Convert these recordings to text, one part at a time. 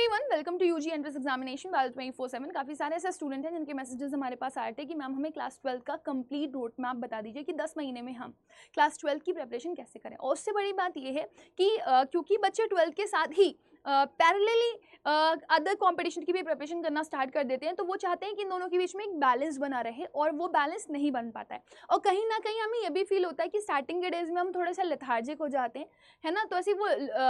Everyone, welcome to UG entrance examination वाल 24/7। काफ़ी सारे ऐसे स्टूडेंट हैं जिनके मैसेजेस हमारे पास आए थे कि मैम हमें क्लास 12 का कंप्लीट रोड मैप बता दीजिए कि 10 महीने में हम क्लास 12 की प्रिपरेशन कैसे करें। और उससे बड़ी बात यह है कि क्योंकि बच्चे 12 के साथ ही पैरेलली अदर कंपटीशन की भी प्रिपरेशन करना स्टार्ट कर देते हैं, तो वो चाहते हैं कि इन दोनों के बीच में एक बैलेंस बना रहे, और वो बैलेंस नहीं बन पाता है। और कहीं ना कहीं हमें ये भी फील होता है कि स्टार्टिंग के डेज में हम थोड़ा सा लेथार्जिक हो जाते हैं, है ना। तो ऐसी वो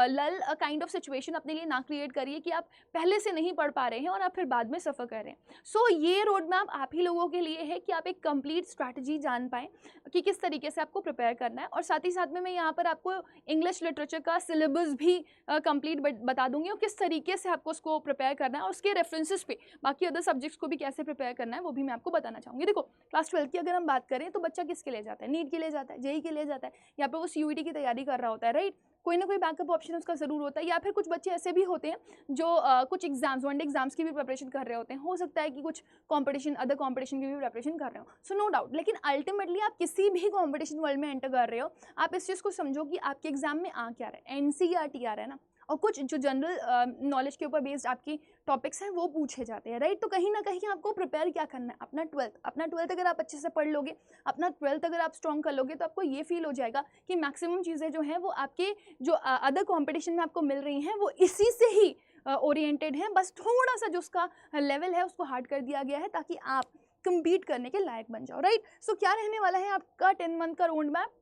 लल काइंड ऑफ सिचुएशन अपने लिए ना क्रिएट करिए कि आप पहले से नहीं पढ़ पा रहे हैं और आप फिर बाद में सफ़र कर रहे हैं। सो ये रोड मैप आप ही लोगों के लिए है कि आप एक कंप्लीट स्ट्रैटेजी जान पाएँ कि किस तरीके से आपको प्रिपेयर करना है। और साथ ही साथ में मैं यहाँ पर आपको इंग्लिश लिटरेचर का सिलेबस भी कंप्लीट बता दूंगी, और किस तरीके से आपको उसको प्रिपेयर करना है, और उसके रेफरेंसेस पे बाकी अदर सब्जेक्ट्स को भी कैसे प्रिपेयर करना है वो भी मैं आपको बताना चाहूँगी। देखो, क्लास 12 की अगर हम बात करें तो बच्चा किसके लिए जाता है? नीट के लिए जाता है, जेई के लिए जाता है, या फिर वो सीयूईटी की तैयारी कर रहा होता है, राइट। कोई ना कोई बैकअप ऑप्शन उसका ज़रूर होता है। या फिर कुछ बच्चे ऐसे भी होते हैं जो कुछ एग्जाम्स, वनडे एग्जाम्स की भी प्रिपरेशन कर रहे होते हैं। हो सकता है कि कुछ कंपटीशन, अदर कंपटीशन की भी प्रिपरेशन कर रहे हो। सो नो डाउट, लेकिन अल्टीमेटली आप किसी भी कंपटीशन वर्ल्ड में एंटर कर रहे हो, आप इस चीज़ को समझो कि आपके एग्जाम में आ क्या रहा है। एनसीईआरटी आ रहा है ना, और कुछ जो जनरल नॉलेज के ऊपर बेस्ड आपकी टॉपिक्स हैं वो पूछे जाते हैं, राइट। तो कहीं ना कहीं आपको प्रिपेयर क्या करना है? अपना ट्वेल्थ अगर आप अच्छे से पढ़ लोगे, अपना 12th अगर आप स्ट्रॉन्ग कर लोगे, तो आपको ये फील हो जाएगा कि मैक्सिमम चीज़ें जो हैं वो आपके जो अदर कॉम्पिटिशन में आपको मिल रही हैं वो इसी से ही ओरिएंटेड हैं। बस थोड़ा सा जो उसका लेवल है उसको हार्ड कर दिया गया है ताकि आप कम्पीट करने के लायक बन जाओ, राइट। सो क्या रहने वाला है आपका 10 मंथ का रोड मैप,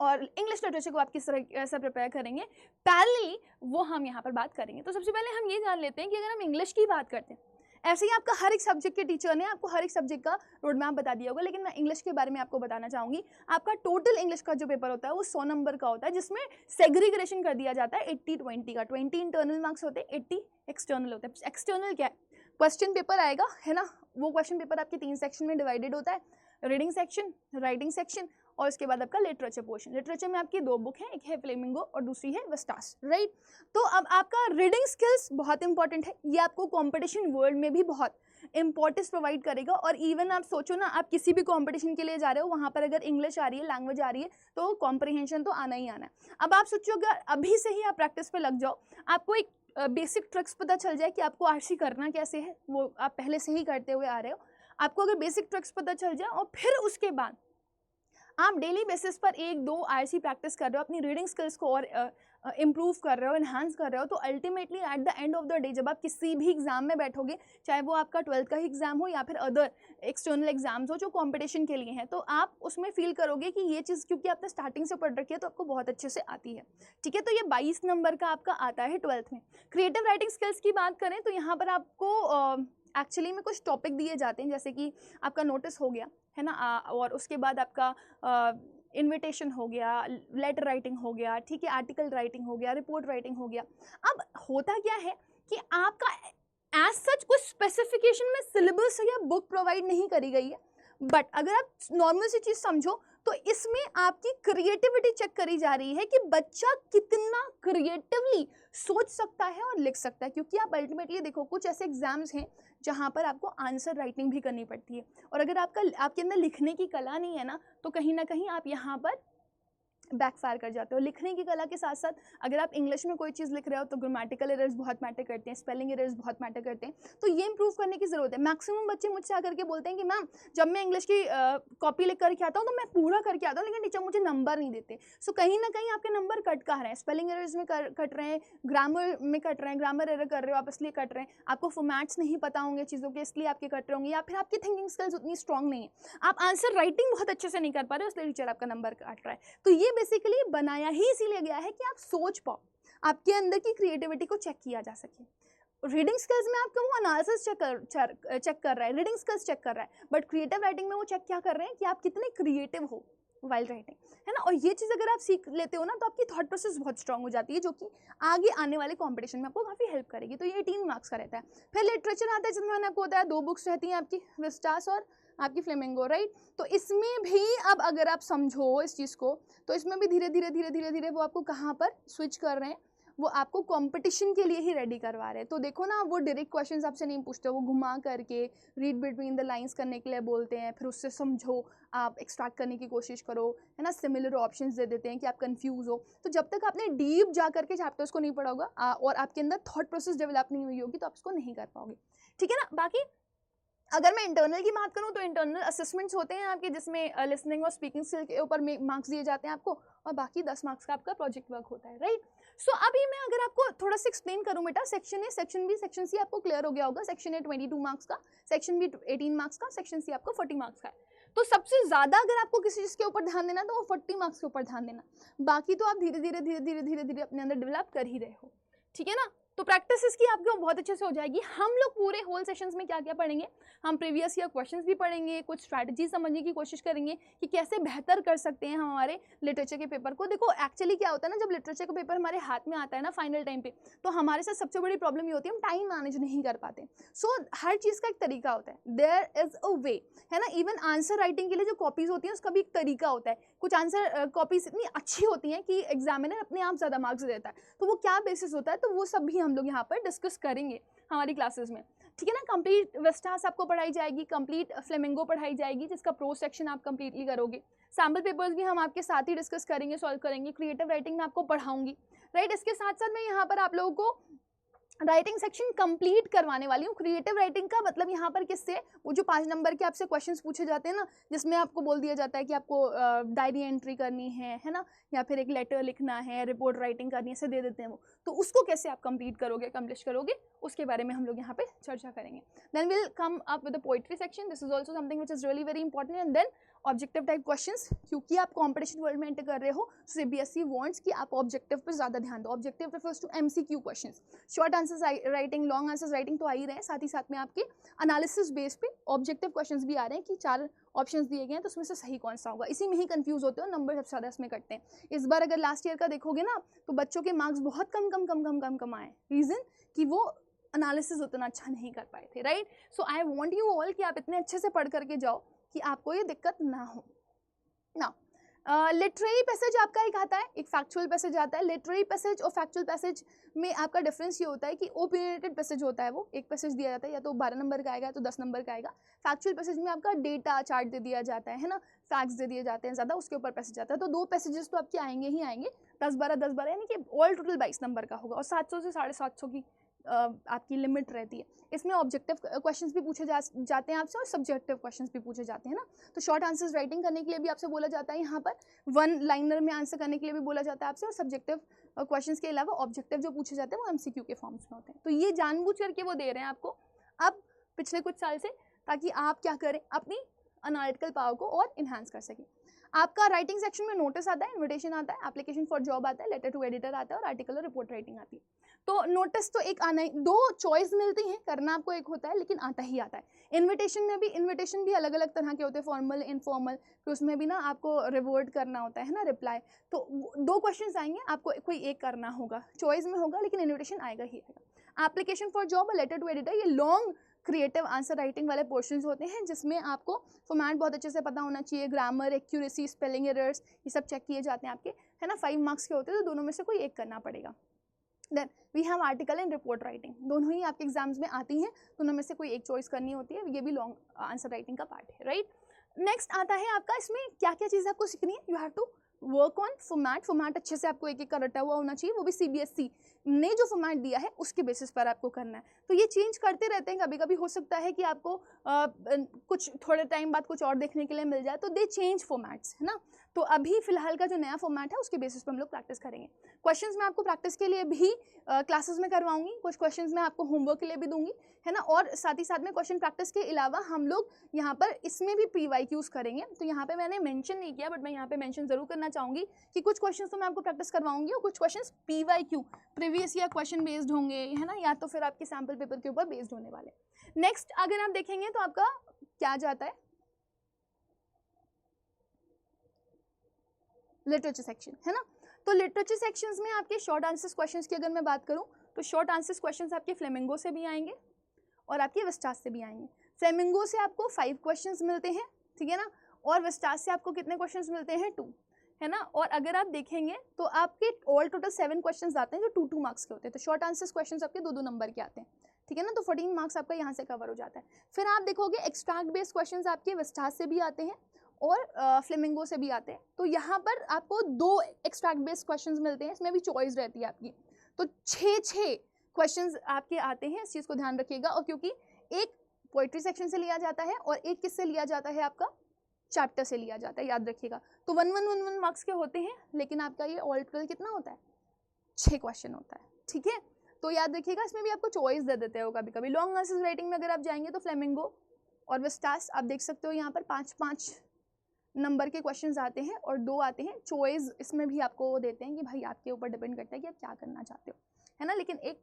और इंग्लिश लिटरेचर को आप किस तरह से प्रिपेयर करेंगे, पैरेलली वो हम यहाँ पर बात करेंगे। तो सबसे पहले हम ये जान लेते हैं कि अगर हम इंग्लिश की बात करते हैं, ऐसे ही आपका हर एक सब्जेक्ट के टीचर ने आपको हर एक सब्जेक्ट का रोड मैप बता दिया होगा, लेकिन मैं इंग्लिश के बारे में आपको बताना चाहूँगी। आपका टोटल इंग्लिश का जो पेपर होता है वो 100 नंबर का होता है, जिसमें सेग्रीगेशन कर दिया जाता है 80-20 का। 20 इंटरनल मार्क्स होते हैं, 80 एक्सटर्नल होते हैं। एक्सटर्नल क्या है? क्वेश्चन पेपर आएगा, है ना। वो क्वेश्चन पेपर आपके 3 सेक्शन में डिवाइडेड होता है, रीडिंग सेक्शन, राइटिंग सेक्शन, और उसके बाद आपका लिटरेचर पोर्शन। लिटरेचर में आपकी 2 बुक हैं, एक है फ्लेमिंगो और दूसरी है विस्टास, राइट। तो अब आपका रीडिंग स्किल्स बहुत इंपॉर्टेंट है, ये आपको कंपटीशन वर्ल्ड में भी बहुत इंपॉर्टेंस प्रोवाइड करेगा। और इवन आप सोचो ना, आप किसी भी कंपटीशन के लिए जा रहे हो, वहाँ पर अगर इंग्लिश आ रही है, लैंग्वेज आ रही है, तो कॉम्प्रिहेंशन तो आना ही आना है। अब आप सोचो, अगर अभी से ही आप प्रैक्टिस पे लग जाओ, आपको एक बेसिक ट्रिक्स पता चल जाए कि आपको आरसी करना कैसे है, वो आप पहले से ही करते हुए आ रहे हो। आपको अगर बेसिक ट्रिक्स पता चल जाए और फिर उसके बाद आप डेली बेसिस पर 1-2 आरसी प्रैक्टिस कर रहे हो, अपनी रीडिंग स्किल्स को और इम्प्रूव कर रहे हो, इन्हांस कर रहे हो, तो ultimately at the end of the day जब आप किसी भी एग्जाम में बैठोगे, चाहे वो आपका 12th का ही एग्जाम हो या फिर अदर एक्सटर्नल एग्जाम्स हो जो कंपटीशन के लिए हैं, तो आप उसमें फील करोगे कि ये चीज़ क्योंकि आपने स्टार्टिंग से पढ़ रखी है तो आपको बहुत अच्छे से आती है, ठीक है। तो ये 22 नंबर का आपका आता है 12th में। क्रिएटिव राइटिंग स्किल्स की बात करें तो यहाँ पर आपको एक्चुअली में कुछ टॉपिक दिए जाते हैं, जैसे कि आपका नोटिस हो गया, है ना, और उसके बाद आपका इन्विटेशन हो गया, लेटर राइटिंग हो गया, ठीक है, आर्टिकल राइटिंग हो गया, रिपोर्ट राइटिंग हो गया। अब होता क्या है कि आपका एज सच कुछ स्पेसिफिकेशन में सिलेबस या बुक प्रोवाइड नहीं करी गई है, बट अगर आप नॉर्मल सी चीज़ समझो तो इसमें आपकी क्रिएटिविटी चेक करी जा रही है कि बच्चा कितना क्रिएटिवली सोच सकता है और लिख सकता है। क्योंकि आप अल्टीमेटली देखो, कुछ ऐसे एग्जाम्स हैं जहाँ पर आपको आंसर राइटिंग भी करनी पड़ती है, और अगर आपके अंदर लिखने की कला नहीं है ना, तो कहीं ना कहीं आप यहाँ पर बैकफायर कर जाते हो। लिखने की कला के साथ साथ अगर आप इंग्लिश में कोई चीज़ लिख रहे हो तो ग्रामेटिकल एरर्स बहुत मैटर करते हैं, स्पेलिंग एरर्स बहुत मैटर करते हैं, तो ये इंप्रूव करने की ज़रूरत है। मैक्सिमम बच्चे मुझसे आकर के बोलते हैं कि मैम जब मैं इंग्लिश की कॉपी लिख करके आता हूँ तो मैं पूरा करके आता हूँ, लेकिन टीचर मुझे नंबर नहीं देते। सो कहीं ना कहीं आपके नंबर कट कहाँ रहे हैं? स्पेलिंग एरर्स में कट रहे हैं, ग्रामर में कट रहे हैं, ग्रामर एरर कर रहे हो आप इसलिए कट रहे हैं, आपको फॉर्मेट्स नहीं पता होंगे चीज़ों के इसलिए आपके कट रहे होंगे, या फिर आपकी थिंकिंग स्किल्स उतनी स्ट्रॉन्ग नहीं है, आप आंसर राइटिंग बहुत अच्छे से नहीं कर पा रहे हो, इसलिए टीचर आपका नंबर काट रहा है। तो ये बेसिकली बनाया ही इसीलिए गया है कि आप सोच पाओ, आपके अंदर की क्रिएटिविटी को चेक किया जा सके। रीडिंग स्किल्स में आपका वो एनालिसिस चेक कर रहा है, रीडिंग स्किल्स चेक कर रहा है, बट क्रिएटिव राइटिंग में वो चेक क्या कर रहे हैं कि आप कितने क्रिएटिव हो वाइल राइटिंग, है ना। और ये चीज़ अगर आप सीख लेते हो ना, तो आपकी थॉट प्रोसेस बहुत स्ट्रांग हो जाती है, जो कि आगे आने वाले कंपटीशन में आपको काफ़ी हेल्प करेगी। तो ये 18 मार्क्स का रहता है। फिर लिटरेचर आता है, जिसमें मैंने आपको बताया 2 बुक्स रहती हैं आपकी, विस्टास और आपकी फ्लेमिंगो, राइट। तो इसमें भी अब अगर आप समझो इस चीज़ को, तो इसमें भी धीरे धीरे वो आपको कहाँ पर स्विच कर रहे हैं, वो आपको कंपटीशन के लिए ही रेडी करवा रहे हैं। तो देखो ना, वो डायरेक्ट क्वेश्चंस आपसे नहीं पूछते, वो घुमा करके रीड बिटवीन द लाइंस करने के लिए बोलते हैं, फिर उससे समझो, आप एक्सट्रैक्ट करने की कोशिश करो, है ना, सिमिलर ऑप्शंस दे देते हैं कि आप कंफ्यूज हो। तो जब तक आपने डीप जा करके चैप्टर्स को नहीं पढ़ा होगा और आपके अंदर थॉट प्रोसेस डेवलप नहीं हुई होगी तो आप इसको नहीं कर पाओगे, ठीक है ना। बाकी अगर मैं इंटरनल की बात करूं तो इंटरनल असेसमेंट्स होते हैं आपके, जिसमें लिसनिंग और स्पीकिंग स्किल के ऊपर मार्क्स दिए जाते हैं आपको, और बाकी 10 मार्क्स का आपका प्रोजेक्ट वर्क होता है, राइट। सो अभी मैं अगर आपको थोड़ा सा एक्सप्लेन करूं बेटा, section A, section B, section C आपको क्लियर हो गया होगा। सेक्शन ए 22 मार्क्स का, सेक्शन बी 18 मार्क्स का, सेक्शन सी आपको 40 मार्क्स का है। तो सबसे ज्यादा अगर आपको किसी चीज के ऊपर ध्यान देना तो वो 40 मार्क्स के ऊपर ध्यान देना, बाकी तो आप धीरे धीरे धीरे धीरे धीरे धीरे अपने अंदर डेवलप कर ही रहे हो, ठीक है ना। तो प्रैक्टिस इसकी आपको बहुत अच्छे से हो जाएगी। हम लोग पूरे होल सेशंस में क्या क्या पढ़ेंगे, हम प्रीवियस ईयर क्वेश्चंस भी पढ़ेंगे, कुछ स्ट्रैटेजी समझने की कोशिश करेंगे कि कैसे बेहतर कर सकते हैं हम हमारे लिटरेचर के पेपर को। देखो एक्चुअली क्या होता है ना, जब लिटरेचर का पेपर हमारे हाथ में आता है ना फाइनल टाइम पे, तो हमारे साथ सबसे बड़ी प्रॉब्लम ये होती है हम टाइम मैनेज नहीं कर पाते। सो हर चीज़ का एक तरीका होता है, देयर इज अ वे, है ना। इवन आंसर राइटिंग के लिए जो कॉपीज होती हैं उसका भी एक तरीका होता है। कुछ आंसर कॉपीज इतनी अच्छी होती हैं कि एग्जामिनर अपने आप ज़्यादा मार्क्स देता है, तो वो क्या बेसिस होता है, तो वो सब भी हम लोग यहाँ पर डिस्कस करेंगे हमारी क्लासेस में, ठीक है ना। कंप्लीट विस्टास आपको पढ़ाई जाएगी, कंप्लीट फ्लेमिंगो पढ़ाई जाएगी, जिसका प्रो सेक्शन आप कंप्लीटली करोगे। सैम्पल पेपर्स भी हम आपके साथ ही डिस्कस करेंगे, सॉल्व करेंगे। क्रिएटिव राइटिंग में आपको पढ़ाऊंगी, राइट। इसके साथ साथ मैं यहाँ पर आप लोगों को राइटिंग सेक्शन कंप्लीट करवाने वाली हूँ। क्रिएटिव राइटिंग का मतलब यहाँ पर किससे, वो जो 5 नंबर के आपसे क्वेश्चंस पूछे जाते हैं ना, जिसमें आपको बोल दिया जाता है कि आपको डायरी एंट्री करनी है ना, या फिर एक लेटर लिखना है, रिपोर्ट राइटिंग करनी है, ऐसे दे देते हैं वो। तो उसको कैसे आप कंप्लीट करोगे, अकम्प्लिश करोगे, उसके बारे में हम लोग यहाँ पे चर्चा करेंगे। Then we'll come up with the poetry section, this is also something which is really very important. And then objective type questions, क्योंकि आप कॉम्पिटिशन वर्ल्ड में एंटर कर रहे हो, सीबीएसई वांट्स कि आप ऑब्जेक्टिव पर ज़्यादा ध्यान दो। Objective refers to MCQ questions, short answers writing, long answers writing तो आ ही रहे हैं, साथ ही साथ में आपके एनालिसिस बेस पे ऑब्जेक्टिव क्वेश्चंस भी आ रहे हैं कि 4 ऑप्शंस दिए गए हैं तो उसमें से सही कौन सा होगा। इसी में ही कंफ्यूज होते हो, नंबर सबसे ज़्यादा इसमें कटते हैं। इस बार अगर लास्ट ईयर का देखोगे ना तो बच्चों के मार्क्स बहुत कम आए। रीज़न कि वो एनालिसिस उतना अच्छा नहीं कर पाए थे, right. So I want you all कि आप इतने अच्छे से पढ़ करके जाओ कि आपको ये दिक्कत ना हो ना। लिटरेरी पैसेज आपका एक आता है, एक फैक्चुअल पैसेज आता है। लिटरेरी पैसेज और फैक्चुअल पैसेज में आपका डिफरेंस ये होता है कि ओपिनियनेटेड पैसेज होता है, वो एक पैसेज दिया जाता है, या तो 12 नंबर का आएगा या तो 10 नंबर का आएगा। फैक्चुअल पैसेज में आपका डेटा चार्ट दे दिया जाता है ना, फैक्ट्स दे दिए जाते हैं ज़्यादा, उसके ऊपर पैसेज आता है। तो 2 पैसेजेस तो आपके आएंगे ही आएंगे, 10-12 यानी कि ऑल टोटल 22 नंबर का होगा, और 700 से 750 की आपकी लिमिट रहती है। इसमें ऑब्जेक्टिव क्वेश्चंस भी पूछे जाते हैं आपसे और सब्जेक्टिव क्वेश्चंस भी पूछे जाते हैं ना। तो शॉर्ट आंसर्स राइटिंग करने के लिए भी आपसे बोला जाता है, यहाँ पर 1 लाइनर में आंसर करने के लिए भी बोला जाता है आपसे, और सब्जेक्टिव क्वेश्चंस के अलावा ऑब्जेक्टिव जो पूछे जाते हैं वो एमसीक्यू के फॉर्म्स में होते हैं। तो ये जानबूझ करके वो दे रहे हैं आपको अब पिछले कुछ साल से, ताकि आप क्या करें, अपनी एनालिटिकल पावर को और इन्हांस कर सकें। आपका राइटिंग सेक्शन में नोटिस आता है, इन्विटेशन आता है, एप्लीकेशन फॉर जॉब आता है, लेटर टू एडिटर आता है, और आर्टिकल और रिपोर्ट राइटिंग आती है। तो नोटिस तो एक आना ही, 2 चॉइस मिलती हैं, करना आपको एक होता है, लेकिन आता ही आता है। इन्विटेशन में भी, इन्विटेशन भी अलग अलग तरह के होते हैं, फॉर्मल, इनफॉर्मल, फिर उसमें भी ना आपको रिवर्ट करना होता है ना, रिप्लाई। तो 2 क्वेश्चंस आएंगे, आपको कोई एक करना होगा, चॉइस में होगा, लेकिन इन्विटेशन आएगा ही आएगा। एप्लीकेशन फॉर जॉब और लेटर टू एडिटर, ये लॉन्ग क्रिएटिव आंसर राइटिंग वाले पोर्शंस होते हैं, जिसमें आपको फॉर्मेट बहुत अच्छे से पता होना चाहिए, ग्रामर, एक्यूरेसी, स्पेलिंग एरर्स, ये सब चेक किए जाते हैं आपके, है ना। 5 मार्क्स के होते हैं, तो दोनों में से कोई एक करना पड़ेगा। Then we have article and report writing, दोनों ही आपके एग्जाम्स में आती हैं, दोनों में से कोई एक चॉइस करनी होती है, ये भी लॉन्ग आंसर राइटिंग का पार्ट है, राइट। नेक्स्ट आता है आपका, इसमें क्या क्या चीज़ आपको सीखनी है, you have to work on format अच्छे से आपको एक एक का रटा हुआ होना चाहिए, वो भी सीबीएसई ने जो फॉर्मेट दिया है उसके बेसिस पर आपको करना है। तो ये चेंज करते रहते हैं, कभी कभी हो सकता है कि आपको कुछ थोड़े टाइम बाद कुछ और देखने के लिए मिल जाए, तो दे चेंज फॉर्मेट्स, है ना। तो अभी फिलहाल का जो नया फॉर्मेट है उसके बेसिस पर हम लोग प्रैक्टिस करेंगे। क्वेश्चंस मैं आपको प्रैक्टिस के लिए भी क्लासेस में करवाऊंगी, कुछ क्वेश्चंस मैं आपको होमवर्क के लिए भी दूंगी, है ना। और साथ ही साथ में क्वेश्चन प्रैक्टिस के अलावा हम लोग यहाँ पर इसमें भी PYQs करेंगे। तो यहाँ पे मैंने मेंशन नहीं किया, बट मैं यहाँ पे मेंशन जरूर करना चाहूँगी कि कुछ क्वेश्चंस तो मैं आपको प्रैक्टिस करवाऊंगी, और कुछ questions PYQ previous year question based होंगे, है ना, या तो फिर आपके सैम्पल पेपर के ऊपर बेस्ड होने वाले। नेक्स्ट अगर आप देखेंगे तो आपका क्या जाता है, लिटरेचर सेक्शन, है ना। तो लिटरेचर सेक्शंस में आपके शॉर्ट आंसर्स क्वेश्चंस की अगर मैं बात करूं तो शॉर्ट आंसर्स क्वेश्चंस आपके फ्लेमिंगो से भी आएंगे और आपके विस्टास से भी आएंगे। फ्लेमिंगो से आपको 5 क्वेश्चंस मिलते हैं, ठीक है ना, और विस्टास से आपको कितने क्वेश्चंस मिलते हैं, 2। है ना। और अगर आप देखेंगे तो आपके ऑल टोटल 7 क्वेश्चंस आते हैं जो 2-2 मार्क्स के होते हैं, तो शॉर्ट आंसर्स क्वेश्चंस आपके 2-2 नंबर के आते हैं, ठीक है ना। तो 14 मार्क्स आपका यहाँ से कवर हो जाता है। फिर आप देखोगे एक्सट्रैक्ट बेस्ड क्वेश्चंस आपके विस्टास से भी आते हैं और फ्लेमिंगो से भी आते हैं। तो यहाँ पर आपको 2 एक्सट्रैक्ट बेस्ड क्वेश्चंस मिलते हैं, इसमें भी चॉइस रहती है आपकी। तो 6 क्वेश्चंस आपके आते हैं, इस चीज़ को ध्यान रखिएगा। और क्योंकि एक पोइट्री सेक्शन से लिया जाता है और एक किससे लिया जाता है, आपका चैप्टर से लिया जाता है, याद रखिएगा। तो 1-1-1-1 मार्क्स के होते हैं, लेकिन आपका ये ऑल टोटल कितना होता है, 6 क्वेश्चन होता है, ठीक है। तो याद रखिएगा, इसमें भी आपको चॉइस दे देते हो कभी कभी। लॉन्ग आंसर्स राइटिंग में अगर आप जाएंगे तो फ्लेमिंगो और विस्टास आप देख सकते हो, यहाँ पर 5-5 नंबर के क्वेश्चंस आते हैं और 2 आते हैं चॉइस। इसमें भी आपको वो देते हैं कि भाई आपके ऊपर डिपेंड करता है कि आप क्या करना चाहते हो, है ना। लेकिन एक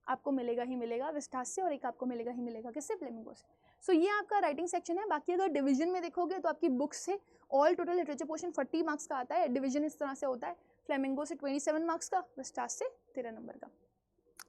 आपको मिलेगा ही मिलेगा विस्टास से और एक आपको मिलेगा ही मिलेगा किससे, फ्लेमिंगो से। सो ये आपका राइटिंग सेक्शन है। बाकी अगर डिवीजन में देखोगे तो आपकी बुक्स से all total literature portion 40 marks का आता है। डिवीजन इस तरह से होता है, फ्लेमिंगो से 27 मार्क्स का, विस्टास से 13 नंबर का।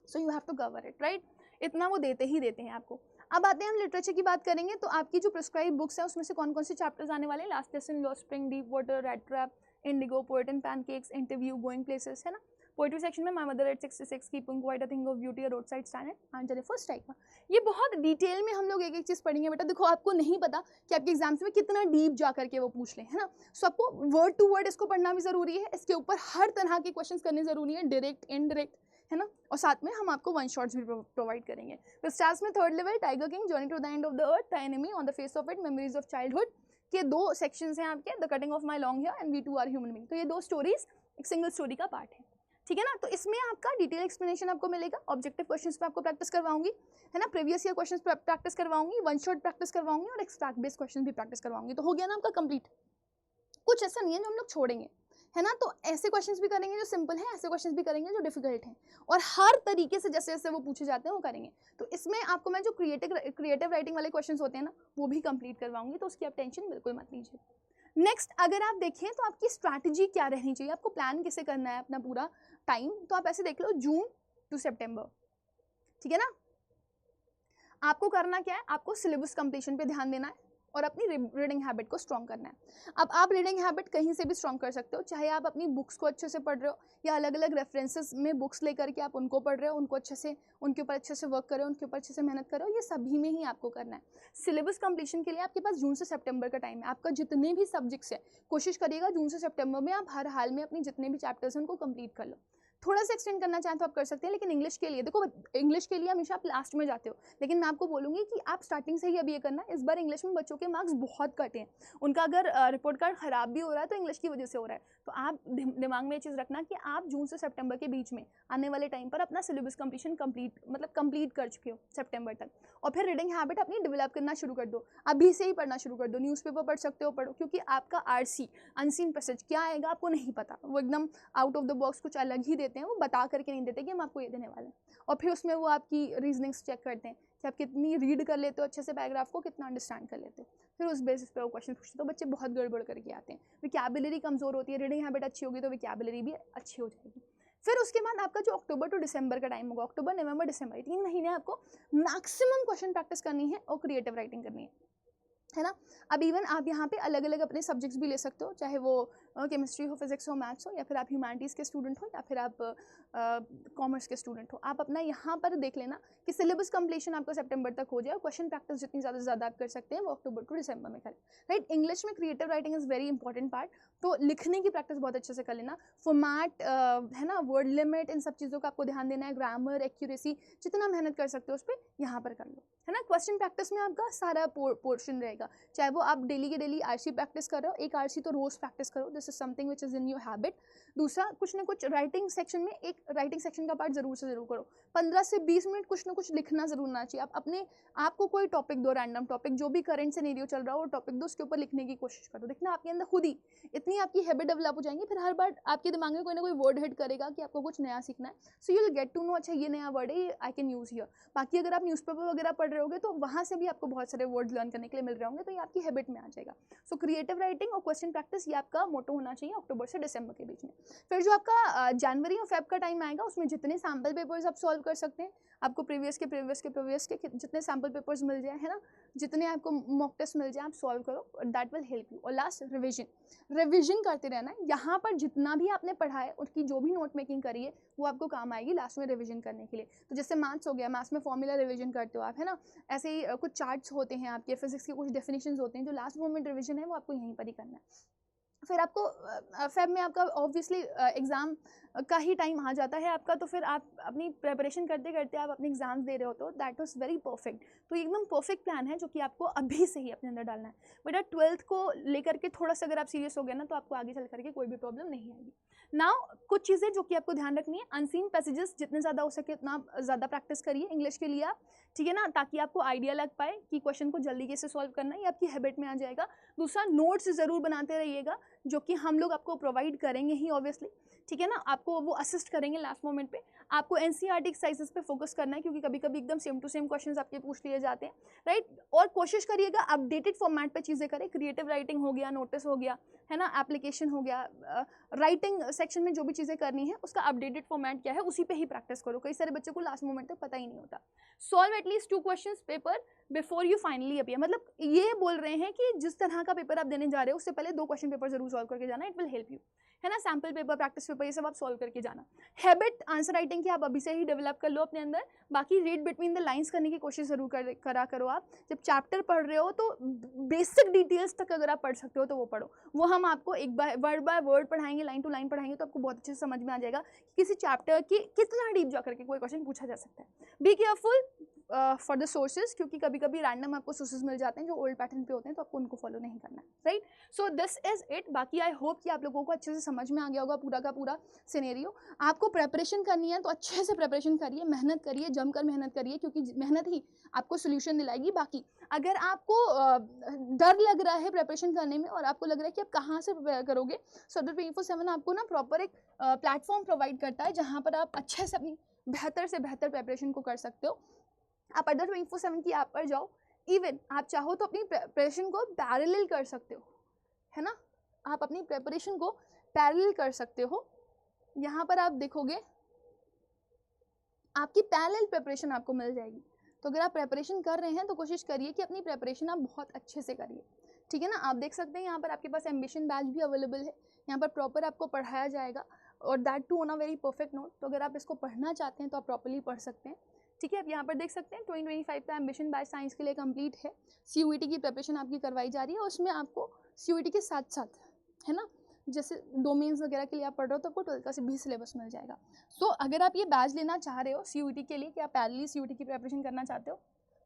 So you have to cover it, right. इतना वो देते ही देते हैं आपको। अब आते हैं हम लिटरेचर की बात करेंगे, तो आपकी जो प्रिस्क्राइब बुक्स है उसमें से कौन कौन से चैप्टर्स आने वाले हैं, last lesson, lost spring, deep water, red trap, Indigo, poet and pancakes, interview, going places, है ना। पोएट्री सेक्शन में my mother eight 66, keeping quite a thing of beauty, road side stand, answer first type का। ये बहुत detail में हम लोग एक एक चीज़ पढ़ेंगे बेटा। देखो आपको नहीं पता कि आपके एग्जाम्स में कितना डीप जा करके वो पूछ लें, है ना। सो आपको वर्ड टू वर्ड इसको पढ़ना भी जरूरी है, इसके ऊपर हर तरह के क्वेश्चन करने जरूरी है, डायरेक्ट, इनडायरेक्ट, है ना। और साथ में हम आपको 1 शॉट्स भी प्रोवाइड करेंगे। तो स्टार्स में 3rd level, tiger king, journey to the end of the earth, the enemy, on the face of it, memories of childhood के 2 सेक्शंस हैं आपके, the cutting of my long hair and we too are human being. तो ये 2 stories एक single storey का part है, ठीक है ना। तो इसमें आपका डिटेल एक्सप्लेनेशन आपको मिलेगा। ऑब्जेक्टिव क्वेश्चंस पे आपको प्रैक्टिस करवाऊंगी, है ना। प्रीवियस ईयर क्वेश्चंस पे प्रैक्टिस करवाऊंगी, 1 शॉट प्रैक्टिस करवाऊंगी और एक्सट्रैक्ट बेस्ड क्वेश्चन भी प्रैक्टिस करवाऊंगी। तो हो गया ना आपका कंप्लीट। कुछ ऐसा नहीं है जो हम लोग छोड़ेंगे, है ना। तो ऐसे क्वेश्चंस भी करेंगे जो सिंपल हैं, ऐसे क्वेश्चंस भी करेंगे जो डिफिकल्ट हैं, और हर तरीके से जैसे जैसे वो पूछे जाते हैं वो करेंगे। तो इसमें आपको मैं जो क्रिएटिव राइटिंग वाले क्वेश्चंस होते हैं ना, वो भी कंप्लीट करवाऊंगी, तो उसकी आप टेंशन बिल्कुल मत लीजिए। नेक्स्ट अगर आप देखें तो आपकी स्ट्रैटेजी क्या रहनी चाहिए, आपको प्लान कैसे करना है अपना पूरा टाइम। तो आप ऐसे देख लो, जून टू सितंबर, ठीक है ना। आपको करना क्या है, आपको सिलेबस कंप्लीशन पे ध्यान देना है और अपनी रीडिंग हैबिट को स्ट्रॉन्ग करना है। अब आप रीडिंग हैबिट कहीं से भी स्ट्रॉन्ग कर सकते हो, चाहे आप अपनी बुक्स को अच्छे से पढ़ रहे हो या अलग अलग रेफरेंसेस में बुक्स लेकर के आप उनको पढ़ रहे हो, उनको अच्छे से, उनके ऊपर अच्छे से वर्क करो, उनके ऊपर अच्छे से मेहनत करो, ये सभी में ही आपको करना है। सिलेबस कंप्लीशन के लिए आपके पास जून से सितंबर का टाइम है। आपका जितने भी सब्जेक्ट्स है, कोशिश करिएगा जून से सितंबर में आप हर हाल में अपनी जितने भी चैप्टर्स हैं उनको कंप्लीट कर लो। थोड़ा सा एक्सटेंड करना चाहें तो आप कर सकते हैं, लेकिन इंग्लिश के लिए देखो, इंग्लिश के लिए हमेशा आप लास्ट में जाते हो, लेकिन मैं आपको बोलूँगी कि आप स्टार्टिंग से ही अब ये करना है। इस बार इंग्लिश में बच्चों के मार्क्स बहुत कटे हैं, उनका अगर रिपोर्ट कार्ड ख़राब भी हो रहा है तो इंग्लिश की वजह से हो रहा है। तो आप दिमाग में ये चीज़ रखना कि आप जून से सितंबर के बीच में आने वाले टाइम पर अपना सिलेबस कंप्लीशन कंप्लीट कर चुके हो सितंबर तक, और फिर रीडिंग हैबिट अपनी डेवलप करना शुरू कर दो, अभी से ही पढ़ना शुरू कर दो। न्यूज़पेपर पढ़ सकते हो, पढ़ो, क्योंकि आपका RC अनसीन पैसेज क्या आएगा आपको नहीं पता, वो एकदम आउट ऑफ द बॉक्स कुछ अलग ही देते हैं, वो बता करके नहीं देते कि हम आपको ये देने वाले हैं। और फिर उसमें वो आपकी रीजनिंग्स चेक करते हैं कि आप कितनी रीड कर लेते हो अच्छे से पैराग्राफ को, कितना अंडरस्टैंड कर लेते हो, फिर उस बेसिस पे वो क्वेश्चन पूछते। तो बच्चे बहुत गड़बड़ करके आते हैं, वोकैबुलरी कमज़ोर होती है। रीडिंग हैबिट अच्छी होगी तो वोकैबुलरी भी अच्छी हो जाएगी। फिर उसके बाद आपका जो अक्टूबर टू दिसंबर का टाइम होगा, अक्टूबर, नवंबर, दिसंबर, 3 महीने आपको मैक्सिमम क्वेश्चन प्रैक्टिस करनी है और क्रिएटिव राइटिंग करनी है ना। अब इवन आप यहाँ पे अलग अलग अपने सब्जेक्ट्स भी ले सकते हो, चाहे वो केमिस्ट्री हो, फिजिक्स हो, मैथ्स हो, या फिर आप ह्यूमैनिटीज़ के स्टूडेंट हो, या फिर आप कॉमर्स के स्टूडेंट हो। आप अपना यहाँ पर देख लेना कि सिलेबस कंप्लीशन आपका सितंबर तक हो जाए, और क्वेश्चन प्रैक्टिस जितनी ज़्यादा से ज़्यादा आप कर सकते हैं वो अक्टूबर टू दिसंबर में करें, राइट। इंग्लिश में creative writing is very important part, तो लिखने की प्रैक्टिस बहुत अच्छे से कर लेना। फॉर्मेट, है ना, वर्ड लिमिट, इन सब चीज़ों का आपको ध्यान देना है। ग्रामर, एक्यूरेसी, जितना मेहनत कर सकते हो उस पर यहाँ पर कर लो, है ना। क्वेश्चन प्रैक्टिस में आपका सारा पोर्शन रहेगा, चाहे वो आप डेली के डेली RC प्रैक्टिस कर रहे हो, एक RC तो रोज़ प्रैक्टिस करो, this is something which is in your habit. दूसरा, कुछ ना कुछ राइटिंग सेक्शन में एक राइटिंग सेक्शन का पार्ट जरूर से जरूर करो। 15 से 20 मिनट कुछ ना कुछ लिखना जरूर ना चाहिए। आप अपने आपको कोई टॉपिक दो, रैंडम टॉपिक, जो भी करंट सिनेरियो चल रहा हो वो टॉपिक दो, उसके ऊपर लिखने की कोशिश करो। देखना आपके अंदर खुद ही इतनी आपकी हैबिट डेवलप हो जाएंगी, फिर हर बार आपके दिमाग में कोई ना कोई वर्ड हिट करेगा कि आपको कुछ नया सीखना है। So you will get to know, अच्छा ये नया वर्ड है, ये आई कैन यूज़ हियर। बाकी अगर आप न्यूज़पेपर वगैरह पढ़ रहे होगे तो वहाँ से भी आपको बहुत सारे वर्ड्स लर्न करने के लिए मिल रहे होंगे, तो ये आपकी हैबिट में आ जाएगा। सो क्रिएटिव राइटिंग और क्वेश्चन प्रैक्टिस, ये आपका मोटो होना चाहिए अक्टूबर से दिसंबर के बीच में। फिर जो आपका जनवरी और फेब का टाइम आएगा उसमें जितने सैम्पल पेपर्स आप सॉल्व कर सकते हैं, आपको प्रीवियस के जितने सैम्पल पेपर्स मिल जाए, है ना, जितने आपको मॉक टेस्ट मिल जाए आप सॉल्व करो, दैट विल हेल्प यू। और लास्ट रिविजन करते रहना है। यहाँ पर जितना भी आपने पढ़ा है उसकी जो भी नोट मेकिंग करी है वो आपको काम आएगी लास्ट में रिविजन करने के लिए। तो जैसे मैथ्स हो गया, मैथ्स में फॉर्मूला रिविजन करते हो आप, है ना, ऐसे ही कुछ चार्ट्स होते हैं आपके, फिजिक्स के कुछ डेफिनेशंस होते हैं, जो लास्ट मोमेंट रिविजन है वो आपको यहीं पर ही करना है। फिर आपको फेब में आपका ऑब्वियसली एग्ज़ाम का ही टाइम आ जाता है आपका, तो फिर आप अपनी प्रिपरेशन करते करते आप अपने एग्जाम्स दे रहे हो, तो दैट वाज वेरी परफेक्ट। तो एकदम परफेक्ट प्लान है जो कि आपको अभी से ही अपने अंदर डालना है। बेटा 12th को लेकर के थोड़ा सा अगर आप सीरियस हो गए ना तो आपको आगे चल करके कोई भी प्रॉब्लम नहीं आएगी। नाउ कुछ चीज़ें जो कि आपको ध्यान रखनी है, अनसीन पैसेजेस जितने ज़्यादा हो सके उतना ज़्यादा प्रैक्टिस करिए इंग्लिश के लिए आप, ठीक है ना, ताकि आपको आइडिया लग पाए कि क्वेश्चन को जल्दी कैसे सॉल्व करना है, ये आपकी हैबिट में आ जाएगा। दूसरा, नोट्स ज़रूर बनाते रहिएगा जो कि हम लोग आपको प्रोवाइड करेंगे ही ऑब्वियसली, ठीक है ना, आपको वो असिस्ट करेंगे लास्ट मोमेंट पे। आपको एनसीईआरटी एक्सरसाइजेस पे फोकस करना है क्योंकि कभी कभी एकदम सेम टू सेम क्वेश्चंस आपके पूछ लिए जाते हैं, राइट। और कोशिश करिएगा अपडेटेड फॉर्मेट पे चीज़ें करें, क्रिएटिव राइटिंग हो गया, नोटिस हो गया, है ना, एप्लीकेशन हो गया, राइटिंग सेक्शन में जो भी चीज़ें करनी है उसका अपडेटेड फॉर्मेट क्या है उसी पे ही प्रैक्टिस करो। कई सारे बच्चों को लास्ट मोमेंट तक पता ही नहीं होता। Solve at least 2 questions paper before you finally appear, मतलब ये बोल रहे हैं कि जिस तरह का पेपर आप देने जा रहे हो उससे पहले 2 क्वेश्चन पेपर जरूर सॉल्व करके जाना, इट विल हेल्प यू, है ना। सैम्पल पेपर, प्रैक्टिस पेपर, ये सब आप सॉल्व करके जाना। हैबिट आंसर राइटिंग की आप अभी से ही डेवलप कर लो अपने अंदर। बाकी रीड बिटवीन द लाइंस करने की कोशिश जरूर करा करो आप। जब चैप्टर पढ़ रहे हो तो बेसिक डिटेल्स तक अगर आप पढ़ सकते हो तो वो पढ़ो, वो हम आपको एक बार बाय वर्ड पढ़ाएंगे, लाइन टू लाइन पढ़ाएंगे, तो आपको बहुत अच्छे से समझ में आ जाएगा कि किसी चैप्टर की कितना डीप जा करके कोई क्वेश्चन पूछा जा सकता है। Be careful for the sources, क्योंकि कभी कभी रैंडम आपको सोर्सेज मिल जाते हैं जो ओल्ड पैटर्न पे होते हैं, तो आपको उनको फॉलो नहीं करना है, right. So this is it. बाकी आई होप कि आप लोगों को अच्छे से समझ में आ गया होगा पूरा का पूरा सिनेरियो। आपको प्रेपरेशन करनी है तो अच्छे से प्रेपरेशन करिए, मेहनत करिए, जमकर मेहनत करिए, क्योंकि मेहनत ही आपको सोल्यूशन दिलाएगी। बाकी अगर आपको डर लग रहा है प्रेपरेशन करने में और आपको लग रहा है कि आप कहाँ से प्रिपेयर करोगे, सो अड्डा 24/7 आपको ना प्रॉपर एक प्लेटफॉर्म प्रोवाइड करता है जहाँ पर आप अच्छे से अपनी बेहतर से बेहतर प्रेपरेशन को कर सकते हो। आप अड्डा 24/7 की ऐप पर जाओ, इवन आप चाहो तो अपनी प्रिपरेशन को पैरेलल कर सकते हो, है ना, आप अपनी प्रिपरेशन को पैरेलल कर सकते हो। यहाँ पर आप देखोगे आपकी पैरेलल प्रिपरेशन आपको मिल जाएगी। तो अगर आप प्रिपरेशन कर रहे हैं तो कोशिश करिए कि अपनी प्रिपरेशन आप बहुत अच्छे से करिए, ठीक है ना। आप देख सकते हैं यहाँ पर आपके पास एम्बिशन बैच भी अवेलेबल है, यहाँ पर प्रॉपर आपको पढ़ाया जाएगा और that too on a very perfect note. तो अगर आप इसको पढ़ना चाहते हैं तो आप प्रॉपरली पढ़ सकते हैं, ठीक है। आप यहाँ पर देख सकते हैं 2025 का एम्बिशन बैच साइंस के लिए कंप्लीट है। CUET की प्रिपरेशन आपकी करवाई जा रही है, उसमें आपको CUET के साथ साथ, है ना, जैसे डोमेन्स वगैरह के लिए आप पढ़ रहे हो तो आपको 12th का भी सिलेबस मिल जाएगा। सो अगर आप ये बैच लेना चाह रहे हो CUET के लिए, कि आप पैरेलली CUET की प्रिपरेशन करना चाहते हो,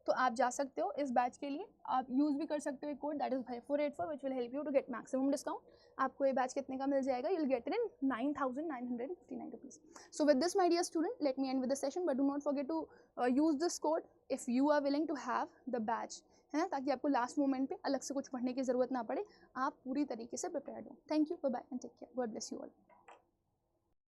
तो आप जा सकते हो इस बैच के लिए। आप यूज़ भी कर सकते हो एक code that is 5484 which will help you to get maximum discount. आपको ये बैच कितने का मिल जाएगा, you will get it in 9,959 rupees. So with this my dear student, let me end with the session, but do not forget to use this code if you are willing to have the batch, है ना, ताकि आपको last moment पे अलग से कुछ पढ़ने की ज़रूरत ना पड़े, आप पूरी तरीके से प्रिपेयर्ड हो। Thank you, bye bye and take care, God bless you all.